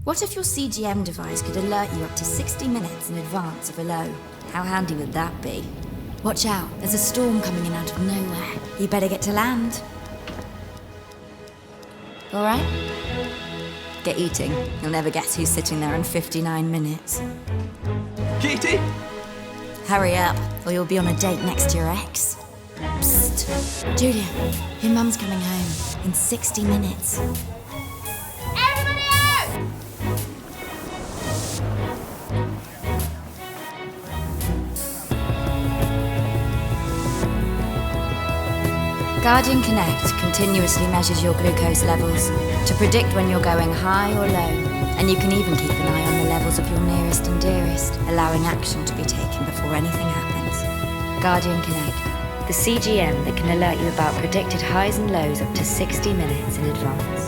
What if your CGM device could alert you up to 60 minutes in advance of a low? How handy would that be? Watch out, there's a storm coming in out of nowhere. You better get to land. All right? Get eating. You'll never guess who's sitting there in 59 minutes. Kitty! Hurry up, or you'll be on a date next to your ex. Psst. Julia, your mum's coming home in 60 minutes. Everybody out! Guardian Connect continuously measures your glucose levels to predict when you're going high or low, and you can even keep an eye on the levels of your nearest and dearest, allowing action to be taken before anything happens. Guardian Connect, the CGM that can alert you about predicted highs and lows up to 60 minutes in advance.